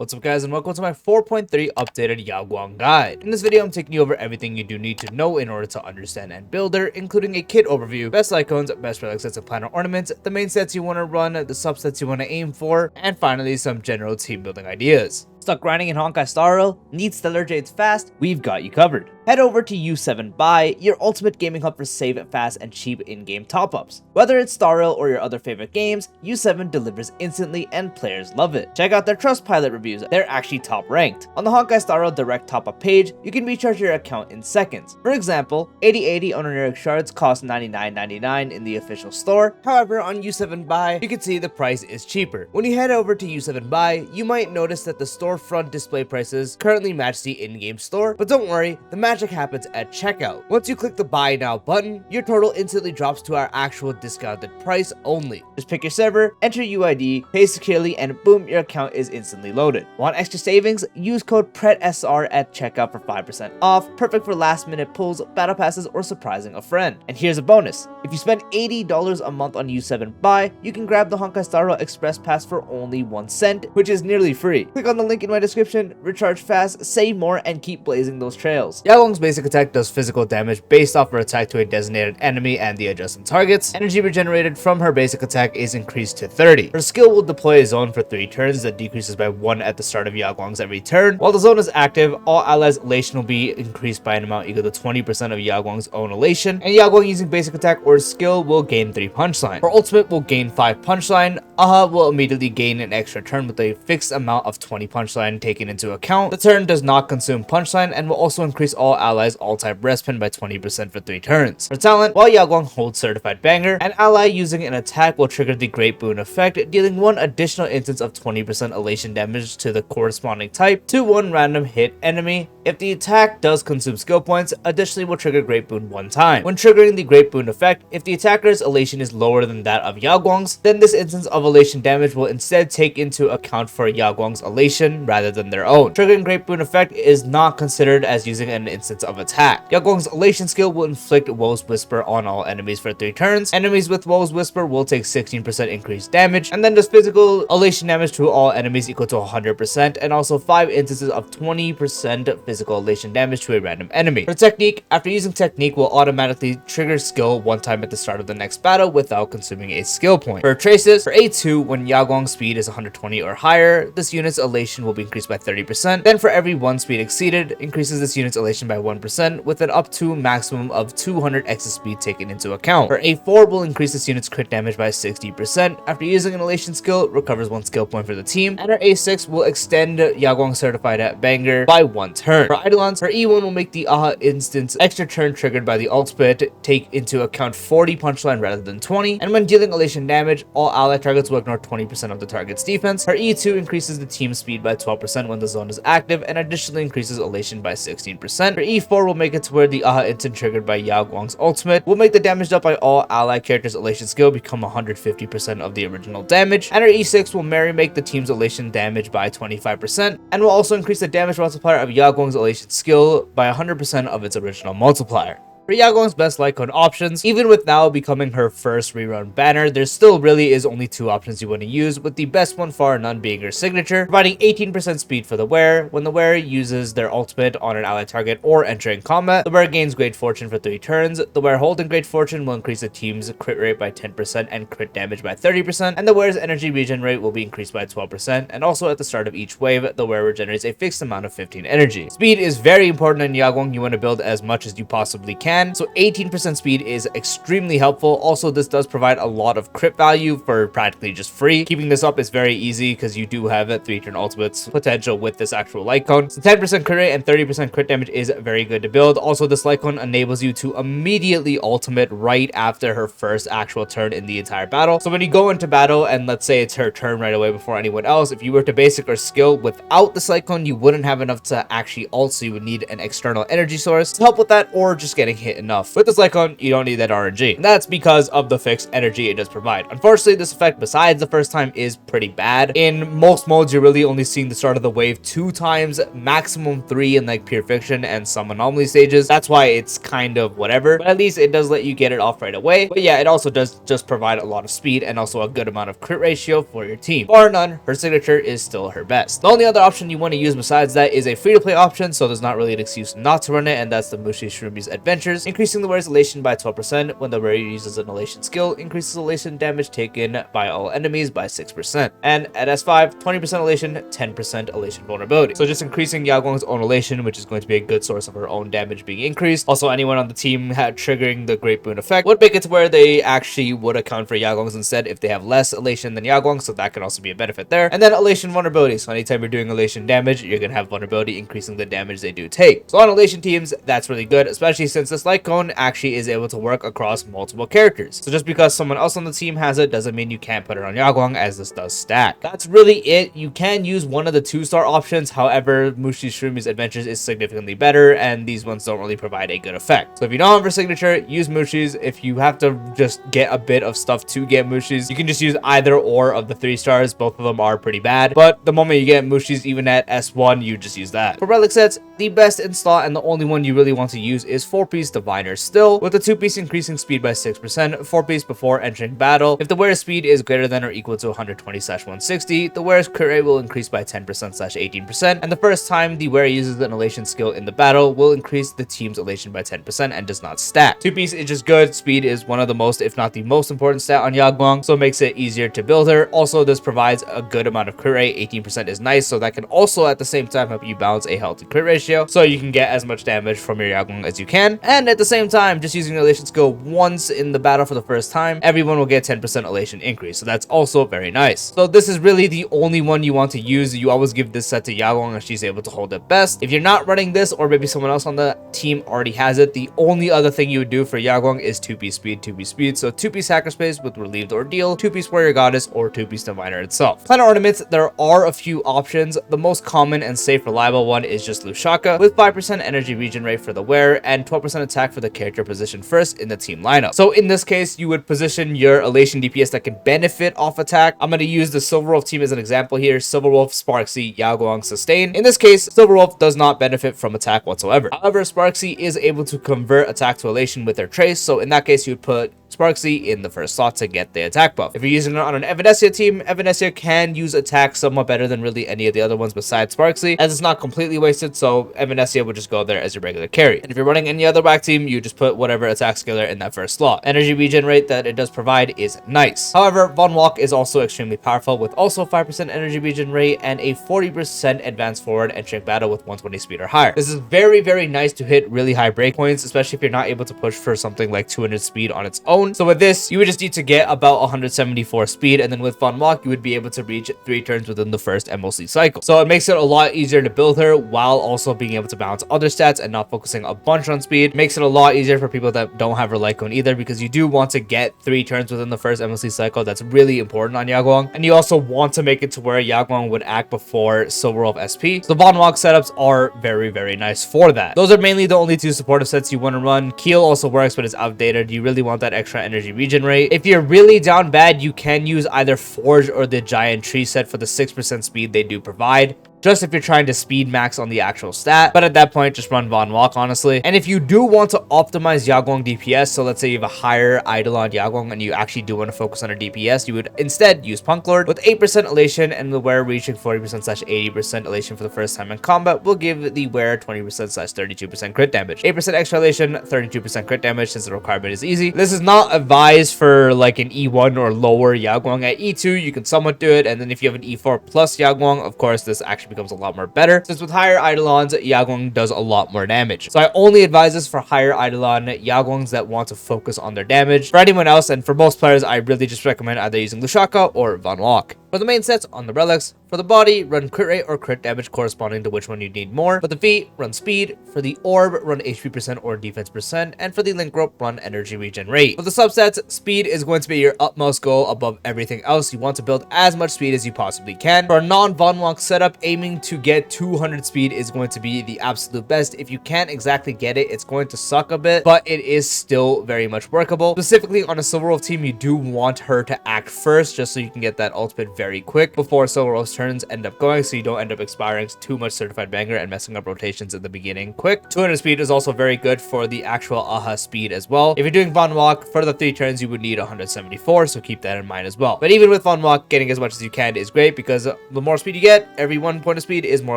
What's up guys, and welcome to my 4.3 updated Yao Guang guide. In this video, I'm taking you over everything you do need to know in order to understand and build her, including a kit overview, best Lightcones, best Relic sets and Planar Ornaments, the main sets you want to run, the subsets you want to aim for, and finally some general team building ideas. Stuck grinding in Honkai Star Rail? Need stellar jades fast? We've got you covered. Head over to U7 Buy, your ultimate gaming hub for save fast and cheap in-game top-ups. Whether it's Star Rail or your other favorite games, U7 delivers instantly and players love it. Check out their Trustpilot reviews, they're actually top ranked. On the Honkai Star Rail direct top-up page, you can recharge your account in seconds. For example, 8080 Honorific shards cost $99.99 in the official store. However, on U7 Buy, you can see the price is cheaper. When you head over to U7 Buy, you might notice that the storefront display prices currently match the in-game store, but don't worry, the magic happens at checkout. Once you click the buy now button, your total instantly drops to our actual discounted price only. Just pick your server, enter UID, pay securely, and boom, your account is instantly loaded. Want extra savings? Use code PRETSR at checkout for 5% off, perfect for last minute pulls, battle passes, or surprising a friend. And here's a bonus. If you spend $80 a month on U7 Buy, you can grab the Honkai Star Rail Express Pass for only 1 cent, which is nearly free. Click on the link in my description, recharge fast, save more, and keep blazing those trails. Yao Guang's basic attack does physical damage based off her attack to a designated enemy and the adjacent targets. Energy regenerated from her basic attack is increased to 30. Her skill will deploy a zone for 3 turns that decreases by 1 at the start of Yao Guang's every turn. While the zone is active, all allies' elation will be increased by an amount equal to 20% of Yao Guang's own elation, and Yao Guang using basic attack or skill will gain 3 punchline. Her ultimate will gain 5 punchline. Aha will immediately gain an extra turn with a fixed amount of 20 punchline taken into account. The turn does not consume punchline and will also increase all allies all-type respin by 20% for 3 turns. For talent, while Yao Guang holds certified banger, an ally using an attack will trigger the Great Boon effect, dealing 1 additional instance of 20% elation damage to the corresponding type to 1 random hit enemy. If the attack does consume skill points, additionally will trigger Great Boon 1 time. When triggering the Great Boon effect, if the attacker's elation is lower than that of Yao Guang's, then this instance of elation damage will instead take into account for Yao Guang's elation rather than their own. Triggering Great Boon effect is not considered as using an instance of attack. Yao Guang's elation skill will inflict Woe's Whisper on all enemies for 3 turns. Enemies with Woe's Whisper will take 16% increased damage, and then does physical elation damage to all enemies equal to 100%, and also 5 instances of 20% physical elation damage to a random enemy. For technique, after using technique will automatically trigger skill 1 time at the start of the next battle without consuming a skill point. For traces, for A2, when Yao Guang's speed is 120 or higher, this unit's elation will be increased by 30%. Then for every 1 speed exceeded, increases this unit's elation by 1% with an up to maximum of 200 excess speed taken into account. For A4 will increase this unit's crit damage by 60%. After using an elation skill, recovers 1 skill point for the team. And her A6 will extend Yao Guang certified at banger by 1 turn. For Eidolons, her E1 will make the Aha instance extra turn triggered by the ultimate take into account 40 punchline rather than 20. And when dealing elation damage, all ally targets will ignore 20% of the target's defense. Her E2 increases the team's speed by 12% when the zone is active, and additionally increases elation by 16%. Her E4 will make it to where the Aha instant triggered by Yao Guang's ultimate will make the damage dealt by all ally characters' elation skill become 150% of the original damage. And her E6 will make the team's elation damage by 25%, and will also increase the damage multiplier of Yao Guang's elation skill by 100% of its original multiplier. For Yao Guang's best Lightcone options, even with now becoming her first rerun banner, there still really is only 2 options you want to use, with the best one far none being her signature, providing 18% speed for the wearer. When the wearer uses their ultimate on an ally target or entering combat, the wearer gains Great Fortune for 3 turns. The wearer holding Great Fortune will increase the team's crit rate by 10% and crit damage by 30%, and the wearer's energy regen rate will be increased by 12%, and also at the start of each wave, the wearer regenerates a fixed amount of 15 energy. Speed is very important in Yao Guang. You want to build as much as you possibly can, so 18% speed is extremely helpful. Also, this does provide a lot of crit value for practically just free. Keeping this up is very easy because you do have a 3-turn ultimates potential with this actual Lightcone. So 10% crit rate and 30% crit damage is very good to build. Also, this Lightcone enables you to immediately ultimate right after her first actual turn in the entire battle. So when you go into battle and let's say it's her turn right away before anyone else, if you were to basic or skill without this Lightcone, you wouldn't have enough to actually ult, so you would need an external energy source to help with that, or just getting hit enough. With this Lightcone, you don't need that RNG. And that's because of the fixed energy it does provide. Unfortunately, this effect, besides the first time, is pretty bad. In most modes, you're really only seeing the start of the wave 2 times, maximum 3 in like Pure Fiction and some anomaly stages. That's why it's kind of whatever, but at least it does let you get it off right away. But yeah, it also does just provide a lot of speed and also a good amount of crit ratio for your team. Bar none, her signature is still her best. The only other option you want to use besides that is a free-to-play option, so there's not really an excuse not to run it, and that's the Mushi Shrumi's Adventures. Increasing the wearer's elation by 12% when the wearer uses an elation skill increases elation damage taken by all enemies by 6%. And at S5, 20% elation, 10% elation vulnerability. So just increasing Yao Guang's own elation, which is going to be a good source of her own damage being increased. Also, anyone on the team triggering the Great Boon effect would make it to where they actually would account for Yao Guang's instead if they have less elation than Yao Guang, so that can also be a benefit there. And then elation vulnerability. So anytime you're doing elation damage, you're going to have vulnerability increasing the damage they do take. So on elation teams, that's really good, especially since this Lightcone actually is able to work across multiple characters. So just because someone else on the team has it doesn't mean you can't put it on Yao Guang, as this does stack. That's really it. You can use one of the 2-star options, however, Mushi Shrumi's Adventures is significantly better, and these ones don't really provide a good effect. So if you don't have her signature, use Mushi's. If you have to just get a bit of stuff to get Mushi's, you can just use either or of the 3 stars. Both of them are pretty bad, but the moment you get Mushi's, even at S1, you just use that. For relic sets, the best in slot and the only one you really want to use is 4-piece Diviner still, with the 2-piece increasing speed by 6%, 4-piece before entering battle. If the wearer's speed is greater than or equal to 120/160, the wearer's crit rate will increase by 10%/18%, and the first time the wearer uses an elation skill in the battle will increase the team's elation by 10% and does not stack. 2-piece is just good. Speed is one of the most, if not the most important stat on Yao Guang, so it makes it easier to build her. Also, this provides a good amount of crit rate. 18% is nice, so that can also at the same time help you balance a healthy crit ratio, so you can get as much damage from your Yao Guang as you can. And at the same time, just using elation skill once in the battle for the first time, everyone will get 10% elation increase, so that's also very nice. So this is really the only one you want to use. You always give this set to Yao Guang and she's able to hold it best. If you're not running this, or maybe someone else on the team already has it, the only other thing you would do for Yao Guang is 2-piece speed, 2-piece speed. So 2-piece hacker space with relieved ordeal, 2-piece warrior goddess, or 2-piece diviner itself. Planar ornaments, there are a few options. The most common and safe reliable one is just Lushaka, with 5% energy regen rate for the wearer and 12% attack for the character positioned first in the team lineup. So in this case, you would position your elation DPS that can benefit off attack. I'm going to use the Silver Wolf team as an example here. Silver Wolf, Sparksy, Yao Guang, Sustain. In this case, Silver Wolf does not benefit from attack whatsoever. However, Sparksy is able to convert attack to elation with their trace, so in that case, you would put Sparksy in the first slot to get the attack buff. If you're using it on an Evanescence team, Evanescence can use attack somewhat better than really any of the other ones besides Sparksy, as it's not completely wasted, so Evanescence would just go there as your regular carry. And if you're running any other whack team, you just put whatever attack skiller in that first slot. Energy regen rate that it does provide is nice. However, Von Walk is also extremely powerful, with also 5% energy regen rate and a 40% advance forward entering battle with 120 speed or higher. This is very, very nice to hit really high break points, especially if you're not able to push for something like 200 speed on its own. So with this, you would just need to get about 174 speed, and then with Von Walk, you would be able to reach 3 turns within the first MLC cycle. So it makes it a lot easier to build her while also being able to balance other stats and not focusing a bunch on speed. Makes it a lot easier for people that don't have her Lightcone either, because you do want to get 3 turns within the first MLC cycle. That's really important on Yao Guang, and you also want to make it to where Yao Guang would act before Silver Wolf SP. So the Von Walk setups are very, very nice for that. Those are mainly the only 2 supportive sets you want to run. Keel also works, but it's outdated. You really want that extra energy regen rate. If you're really down bad, you can use either Forge or the Giant Tree set for the 6% speed they do provide, just if you're trying to speed max on the actual stat. But at that point, just run Von Walk, honestly. And if you do want to optimize Yao Guang DPS, so let's say you have a higher Eidolon Yao Guang and you actually do want to focus on her DPS, you would instead use Punk Lord with 8% elation, and the wearer reaching 40%/80% elation for the first time in combat will give the wearer 20%/32% crit damage. 8% extra elation, 32% crit damage, since the requirement is easy. This is not advised for like an E1 or lower Yao Guang. At E2, you can somewhat do it, and then if you have an E4 plus Yao Guang, of course, this actually becomes a lot more better, since with higher Eidolons, Yao Guang does a lot more damage. So I only advise this for higher Eidolon Yao Guangs that want to focus on their damage. For anyone else, and for most players, I really just recommend either using Lushaka or Von Walk. For the main sets on the relics, for the body, run crit rate or crit damage corresponding to which one you need more. For the feet, run speed. For the orb, run HP percent or defense percent. And for the link rope, run energy regen rate. For the subsets, speed is going to be your utmost goal above everything else. You want to build as much speed as you possibly can. For a non-Von Walk setup, aiming to get 200 speed is going to be the absolute best. If you can't exactly get it, it's going to suck a bit, but it is still very much workable. Specifically on a Silver Wolf team, you do want her to act first, just so you can get that ultimate very quick before Silver Wolf's turns end up going, so you don't end up expiring too much certified banger and messing up rotations in the beginning quick. 200 speed is also very good for the actual AHA speed as well. If you're doing Von Walk, for the 3 turns, you would need 174, so keep that in mind as well. But even with Von Walk, getting as much as you can is great, because the more speed you get, every 1 point of speed is more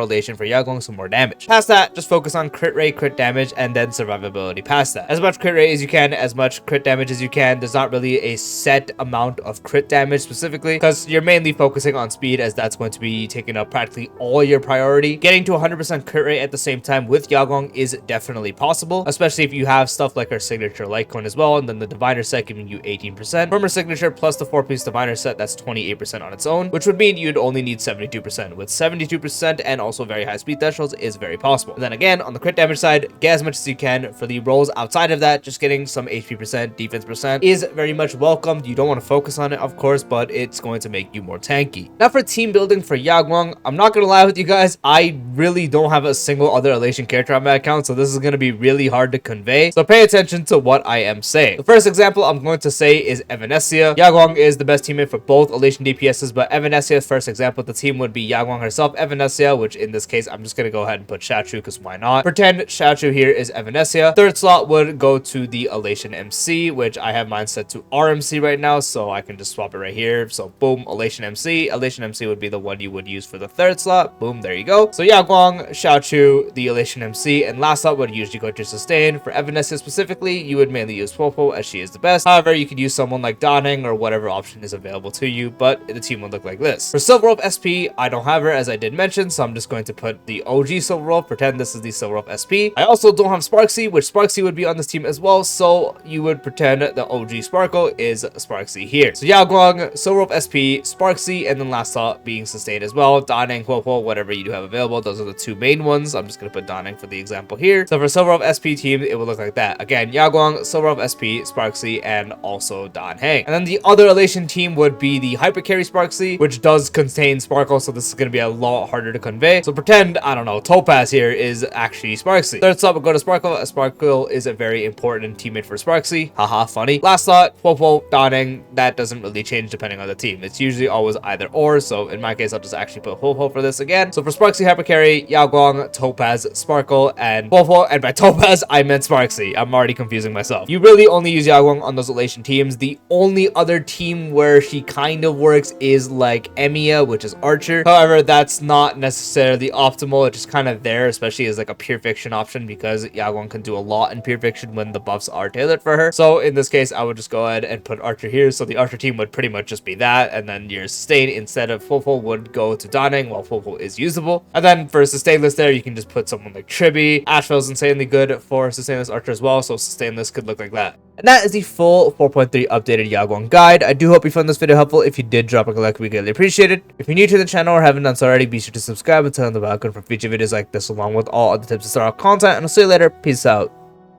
elation for Yao Guang, so more damage. Past that, just focus on crit rate, crit damage, and then survivability past that. As much crit rate as you can, as much crit damage as you can. There's not really a set amount of crit damage specifically, because you're mainly focusing on speed, as that's going to be taking up practically all your priority. Getting to 100% crit rate at the same time with Yao Guang is definitely possible, especially if you have stuff like her signature Lightcone as well, and then the diviner set giving you 18%. From her signature plus the 4-piece diviner set, that's 28% on its own, which would mean you'd only need 72%. With 72% and also very high speed thresholds is very possible. And then again, on the crit damage side, get as much as you can. For the rolls outside of that, just getting some HP percent, defense percent is very much welcomed. You don't want to focus on it, of course, but it's going to make you more tanky. Now for team building for Yao Guang, I'm not gonna lie with you guys, I really don't have a single other elation character on my account, so this is gonna be really hard to convey, so pay attention to what I am saying. The first example I'm going to say is Evanescia. Yao Guang is the best teammate for both elation DPSs, but Evanessia's first example of the team would be Yao Guang herself, Evanescia, which in this case I'm just gonna go ahead and put Xiaochu, because why not? Pretend Xiaochu here is Evanescia. Third slot would go to the elation MC, which I have mine set to RMC right now, so I can just swap it right here. So boom, elation MC. Elation MC would be the one you would use for the third slot. Boom, there you go. So Yao Guang, Xiaochu, the elation MC, and last slot would usually go to sustain. For Evanescia specifically, you would mainly use Popo, as she is the best. However, you could use someone like Daning or whatever option is available to you, but the team would look like this. For Silver Wolf SP, I don't have her, as I did mention, so I'm just going to put the OG Silver Wolf. Pretend this is the Silver Wolf SP. I also don't have Sparksy, which Sparksy would be on this team as well, so you would pretend the OG Sparkle is Sparksy here. So Yao Guang, Silver Wolf SP, Sparksy, and then last slot being sustained as well. Daning, Popo, whatever you do have available. Those are the 2 main ones. I'm just going to put Daning for the example here. So for Silver Wolf SP team, it would look like that. Again, Yao Guang, Silver Wolf SP, Sparksy, and also Dan Heng. And then the other elation team would be the Hyper Carry Sparksy, which does contain Sparkle, so this is going to be a lot harder to convey. So pretend, I don't know, Topaz here is actually Sparksy. Third slot would go to Sparkle. A Sparkle is a very important teammate for Sparksy. Haha, funny. Last slot, Popo, Daning. That doesn't really change depending on the team. It's usually always either or, so in my case, I'll just actually put Popo for this again. So for Sparksy Hyper Carry, Yao Guang, Topaz, Sparkle, and Popo, and by Topaz, I meant Sparksy. I'm already confusing myself. You really only use Yao Guang on those elation teams. The only other team where she kind of works is like Emiya, which is Archer. However, that's not necessarily optimal. It's just kind of there, especially as like a pure fiction option, because Yao Guang can do a lot in pure fiction when the buffs are tailored for her. So in this case, I would just go ahead and put Archer here. So the Archer team would pretty much just be that, and then your sustain instead of Popo would go to Daning, while Popo is usable. And then for sustainless there, you can just put someone like Tribi. Asheville's insanely good for sustainless Archer as well, so sustainless could look like that. And that is the full 4.3 updated Yao Guang guide. I do hope you found this video helpful. If you did, drop a like, we greatly appreciate it. If you're new to the channel or haven't done so already, be sure to subscribe and turn on the bell icon for future videos like this, along with all other tips to start our content. And I'll see you later. Peace out.